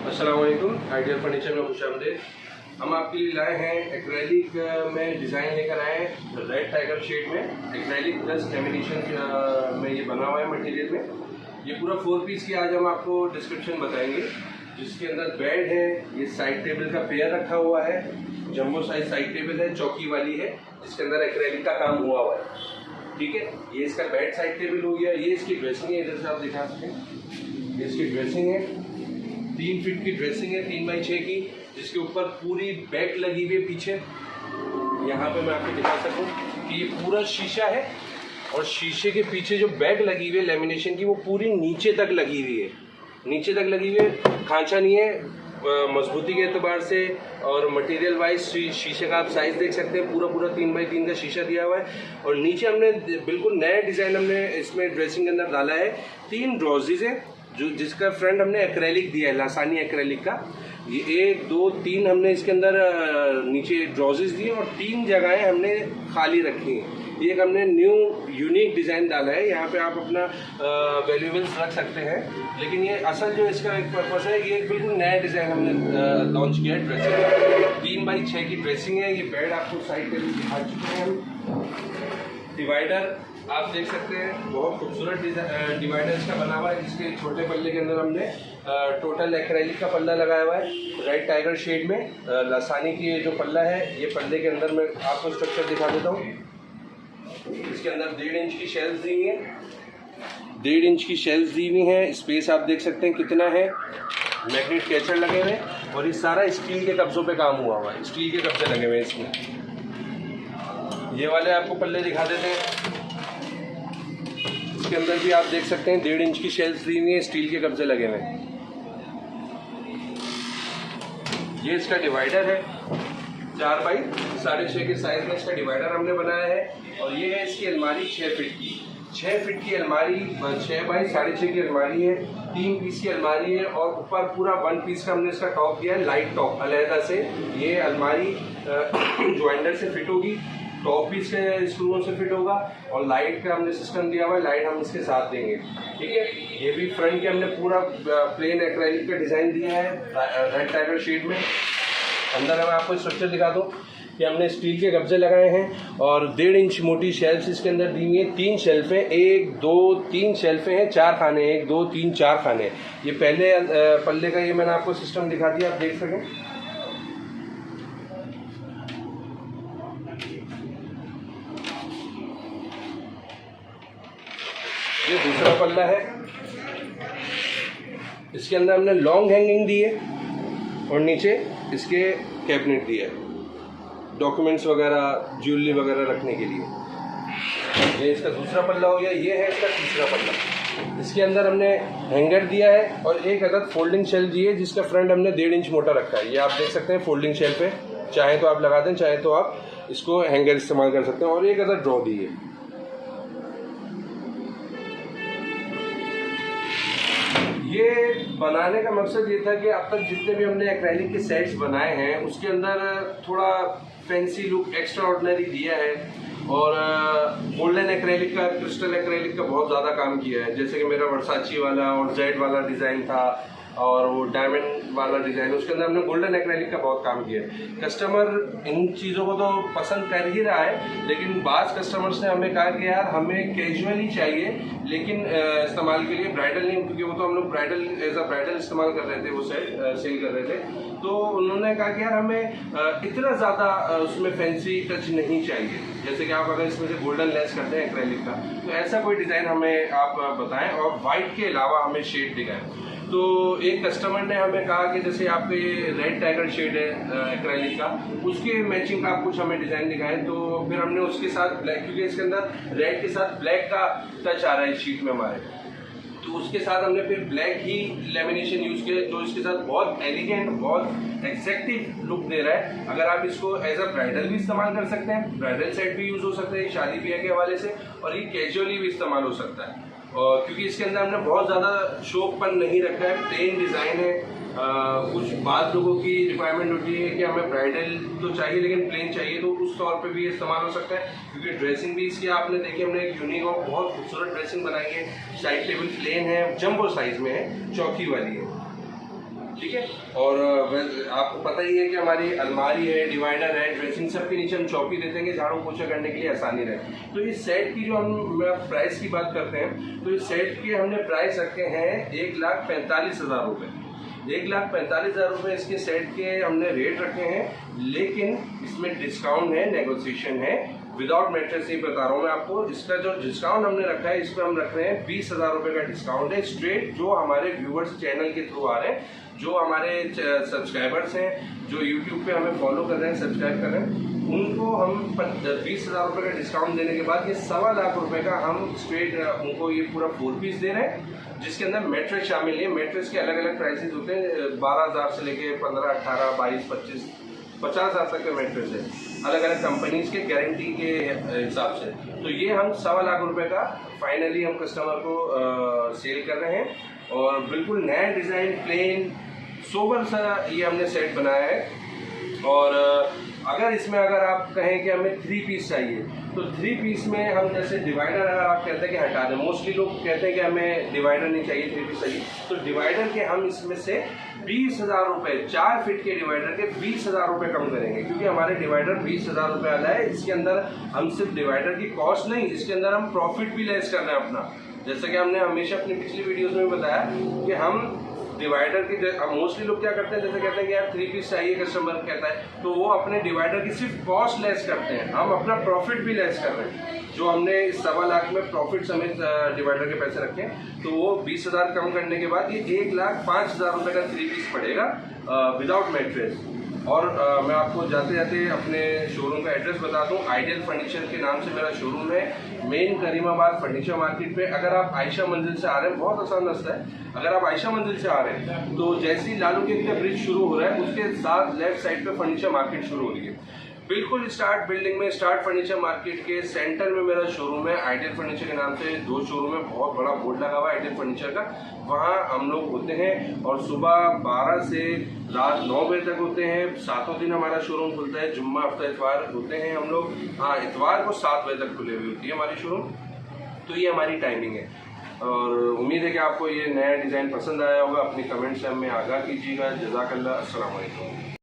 अस्सलाम वालेकुम, ideal furniture में खुशामदीद। हम आपके लिए लाए हैं एक्रेलिक में डिज़ाइन लेकर आए हैं रेड टाइगर शेड में। एक्रेलिक प्लस लेमिनेशन में ये बना हुआ है मटेरियल में। ये पूरा 4 पीस की आज हम आपको डिस्क्रिप्शन बताएंगे, जिसके अंदर बेड है, ये साइड टेबल का पेयर रखा हुआ है, जंबो साइज साइड टेबल है, चौकी वाली है, जिसके अंदर एक्रेलिक का काम हुआ हुआ है। ठीक है, ये इसका बेड साइड टेबल हो गया। ये इसकी ड्रेसिंग है, इधर से आप दिखा सकें, ये इसकी ड्रेसिंग है। 3 फीट की ड्रेसिंग है 3x6 की, जिसके ऊपर पूरी बैक लगी हुई है पीछे। यहाँ पे मैं आपको दिखा सकूँ कि ये पूरा शीशा है और शीशे के पीछे जो बैक लगी हुई है लेमिनेशन की, वो पूरी नीचे तक लगी हुई है। नीचे तक लगी हुई है, खांचा नहीं है। मजबूती के एतबार से और मटेरियल वाइज शीशे का आप साइज देख सकते हैं, पूरा 3x3 का शीशा दिया हुआ है। और नीचे हमने बिल्कुल नया डिज़ाइन हमने इसमें ड्रेसिंग के अंदर डाला है। 3 ड्रॉजेज है, जो जिसका फ्रंट हमने एक्रेलिक दिया है, लासानी एक्रेलिक का। ये 1 2 3 हमने इसके अंदर नीचे ड्रॉजेस दिए और 3 जगहें हमने खाली रखी हैं। एक हमने न्यू यूनिक डिज़ाइन डाला है, यहाँ पे आप अपना वैल्यूएबल्स रख सकते हैं। लेकिन ये असल जो इसका एक पर्पस है, ये एक बिल्कुल नया डिज़ाइन हमने लॉन्च किया है। ड्रेसिंग 3x6 की ड्रेसिंग है। ये बेड आपको साइड पे दिखा चुके हैं हम। डिवाइडर आप देख सकते हैं, बहुत खूबसूरत डिवाइडर इसका बना हुआ है, जिसके छोटे पल्ले के अंदर हमने टोटल एक्रेलिक का पल्ला लगाया हुआ है रेड टाइगर शेड में। लासानी की जो पल्ला है, ये पल्ले के अंदर मैं आपको स्ट्रक्चर दिखा देता हूँ। इसके अंदर 1.5 इंच की शेल्फ दी हुई है, 1.5 इंच की शेल्फ दी हुई है। स्पेस आप देख सकते हैं कितना है। मैग्नेट कैचर लगे हुए हैं और ये सारा स्टील के कब्जों पे काम हुआ हुआ है। स्टील के कब्जे लगे हुए हैं इसमें। ये वाले आपको पल्ले दिखा देते हैं। इसके अंदर भी आप देख सकते हैं 1.5 इंच की शेल्फ दी हुई है, स्टील के कब्जे लगे हुए हैं। ये इसका डिवाइडर है, 4x6.5 के साइज में इसका डिवाइडर हमने बनाया है। और ये है इसकी अलमारी 6 फीट की। 6 फीट की अलमारी, 6x6.5 की अलमारी है। 3 पीस की अलमारी है और ऊपर पूरा 1 पीस का हमने इसका टॉप दिया है, लाइट टॉप अलहदा से। ये अलमारी ज्वाइंटर से फिट होगी, टॉप भी इसके स्क्रूओं से फिट होगा और लाइट का हमने सिस्टम दिया हुआ है, लाइट हम इसके साथ देंगे। ठीक है, ये भी फ्रंट के हमने पूरा प्लेन एक्रेलिक का डिज़ाइन दिया है रेड टाइगर शेड में। अंदर मैं आपको स्ट्रक्चर दिखा दूँ कि हमने स्टील के कब्जे लगाए हैं और 1.5 इंच मोटी शेल्फ इसके अंदर दी हुई है। 3 शेल्फें, 1 2 3 शेल्फें हैं, 4 खाने, 1 2 3 4 खाने। ये पहले पल्ले का ये मैंने आपको सिस्टम दिखा दिया, आप देख सकें। ये दूसरा पल्ला है, इसके अंदर हमने लॉन्ग हैंगिंग दी है और नीचे इसके कैबिनेट दिया है, डॉक्यूमेंट्स वगैरह, ज्वेलरी वगैरह रखने के लिए। ये इसका दूसरा पल्ला हो गया। ये है इसका तीसरा पल्ला। इसके अंदर हमने हैंगर दिया है और एक अदद फोल्डिंग शेल्फ दी है जिसका फ्रंट हमने 1.5 इंच मोटा रखा है। ये आप देख सकते हैं फोल्डिंग शेल्फ है, चाहे तो आप लगा दें, चाहे तो आप इसको हैंगर इस्तेमाल कर सकते हैं। और एक अदद ड्रॉ दी है। ये बनाने का मकसद ये था कि अब तक जितने भी हमने एक्रेलिक के सेट्स बनाए हैं उसके अंदर थोड़ा फैंसी लुक, एक्स्ट्रा ऑर्डिनरी दिया है। और गोल्डन एक्रेलिक का, क्रिस्टल एक्रेलिक का बहुत ज़्यादा काम किया है। जैसे कि मेरा वर्साची वाला और जेड वाला डिज़ाइन था और वो डायमंड वाला डिज़ाइन, उसके अंदर हमने गोल्डन एक्रेलिक का बहुत काम किया है। कस्टमर इन चीज़ों को तो पसंद कर ही रहा है, लेकिन बाज़ कस्टमर्स ने हमें कहा कि यार हमें कैजुअली चाहिए, लेकिन इस्तेमाल के लिए ब्राइडल नहीं, क्योंकि वो तो हम लोग ब्राइडल एज अ ब्राइडल इस्तेमाल कर रहे थे, वो सेल कर रहे थे। तो उन्होंने कहा कि यार हमें इतना ज़्यादा उसमें फैंसी टच नहीं चाहिए। जैसे कि आप अगर इसमें से गोल्डन लेस करते हैं एक्रेलिक का, तो ऐसा कोई डिज़ाइन हमें आप बताएं और वाइट के अलावा हमें शेड दिखाएं। तो एक कस्टमर ने हमें कहा कि जैसे आपके ये रेड टाइगर शेड है एक्रेलिक का, उसके मैचिंग का आप कुछ हमें डिज़ाइन दिखाएं। तो फिर हमने उसके साथ ब्लैक, क्योंकि इसके अंदर रेड के साथ ब्लैक का टच आ रहा है इस शीट में हमारे, तो उसके साथ हमने फिर ब्लैक ही लेमिनेशन यूज़ किया, जो इसके साथ बहुत एलिगेंट, बहुत एग्जैक्टिव लुक दे रहा है। अगर आप इसको एज अ ब्राइडल भी इस्तेमाल कर सकते हैं, ब्राइडल सेट भी यूज़ हो सकता है शादी ब्याह के हवाले से, और ये कैजुअली भी इस्तेमाल हो सकता है। और क्योंकि इसके अंदर हमने बहुत ज़्यादा शौकपन नहीं रखा है, प्लेन डिज़ाइन है। कुछ बाद लोगों की रिक्वायरमेंट होती है कि हमें ब्राइडल तो चाहिए लेकिन प्लेन चाहिए, तो उस तौर पे भी इस्तेमाल हो सकता है। क्योंकि ड्रेसिंग भी इसकी आपने देखी, हमने एक यूनिक और बहुत खूबसूरत ड्रेसिंग बनाई है। साइड टेबल प्लेन है, जंबो साइज में है, चौकी वाली है, ठीक है। और आपको पता ही है कि हमारी अलमारी है, डिवाइडर है, ड्रेसिंग सब के नीचे हम चौकी देते हैं कि झाड़ू पोछा करने के लिए आसानी रहे। तो इस सेट की जो हम प्राइस की बात करते हैं, तो इस सेट के हमने प्राइस रखे हैं 1,45,000 रुपये। 1,45,000 रुपये इसके सेट के हमने रेट रखे हैं, लेकिन इसमें डिस्काउंट है, नेगोशिएशन है। विदाउट मैट्रेस ही बता रहा हूँ मैं आपको। इसका जो डिस्काउंट हमने रखा है, इस पर हम रख रहे हैं 20,000 रुपये का डिस्काउंट है स्ट्रेट, जो हमारे व्यूवर्स चैनल के थ्रू आ रहे हैं, जो हमारे सब्सक्राइबर्स हैं, जो यूट्यूब पे हमें फॉलो कर रहे हैं, सब्सक्राइब कर रहे हैं, उनको हम 20,000 रुपये का डिस्काउंट देने के बाद ये 1.25 लाख रुपये का हम स्ट्रेट उनको ये पूरा 4 पीस दे रहे हैं, जिसके अंदर मैट्रेस शामिल है। मैट्रेस के अलग अलग प्राइसेस होते हैं, 12,000 से लेके 15, 18, 22, 25, 50,000 तक के मैट्रेस है, अलग अलग कंपनीज के गारंटी के हिसाब से। तो ये हम 1.25 लाख रुपए का फाइनली हम कस्टमर को सेल कर रहे हैं। और बिल्कुल नया डिज़ाइन, प्लेन सोबर सा ये हमने सेट बनाया है। और अगर इसमें अगर आप कहें कि हमें 3 पीस चाहिए, तो 3 पीस में हम जैसे डिवाइडर अगर आप कहते हैं कि हटा दें, मोस्टली लोग कहते हैं कि हमें डिवाइडर नहीं चाहिए, 3 पीस चाहिए, तो डिवाइडर के हम इसमें से 20,000 रुपये, 4 फीट के डिवाइडर के 20,000 रुपये कम करेंगे, क्योंकि हमारे डिवाइडर 20,000 रुपये वाला है। इसके अंदर हम सिर्फ डिवाइडर की कॉस्ट नहीं, इसके अंदर हम प्रॉफिट भी लेस कर रहे हैं अपना। जैसे कि हमने हमेशा अपनी पिछली वीडियोस में बताया कि हम डिवाइडर की, मोस्टली लोग क्या करते हैं, जैसे कहते हैं कि यार 3 पीस चाहिए, कस्टमर कहता है, तो वो अपने डिवाइडर की सिर्फ कॉस्ट लेस करते हैं, हम अपना प्रॉफिट भी लेस कर रहे हैं। जो हमने इस 1.25 लाख में प्रॉफिट समेत डिवाइडर के पैसे रखे हैं, तो वो 20,000 कम करने के बाद ये 1,05,000 रुपये का 3 पीस पड़ेगा विदाउट मैट्रेस। और मैं आपको जाते जाते अपने शोरूम का एड्रेस बता दूं। आइडियल फर्नीचर के नाम से मेरा शोरूम है, मेन करीमाबाद फर्नीचर मार्केट पे। अगर आप आयशा मंजिल से आ रहे हैं, बहुत आसान रास्ता है, अगर आप आयशा मंजिल से आ रहे हैं तो जैसे ही लालू के लिए ब्रिज शुरू हो रहा है, उसके साथ लेफ्ट साइड पे फर्नीचर मार्केट शुरू हो रही है। बिल्कुल स्टार्ट बिल्डिंग में, स्टार्ट फर्नीचर मार्केट के सेंटर में मेरा शोरूम है। आइडियल फर्नीचर के नाम से 2 शोरूम है, बहुत बड़ा बोर्ड लगा हुआ है आइडियल फर्नीचर का। वहाँ हम लोग होते हैं और सुबह 12 से रात 9 बजे तक होते हैं। 7 दिन हमारा शोरूम खुलता है, जुम्मा, हफ्ता, इतवार होते हैं हम लोग। हाँ, इतवार को 7 बजे तक खुले हुई होती है हमारी शोरूम। तो ये हमारी टाइमिंग है और उम्मीद है कि आपको ये नया डिज़ाइन पसंद आया होगा। अपनी कमेंट से हमें आगाह कीजिएगा। जज़ाकल्लाह, अस्सलाम वालेकुम।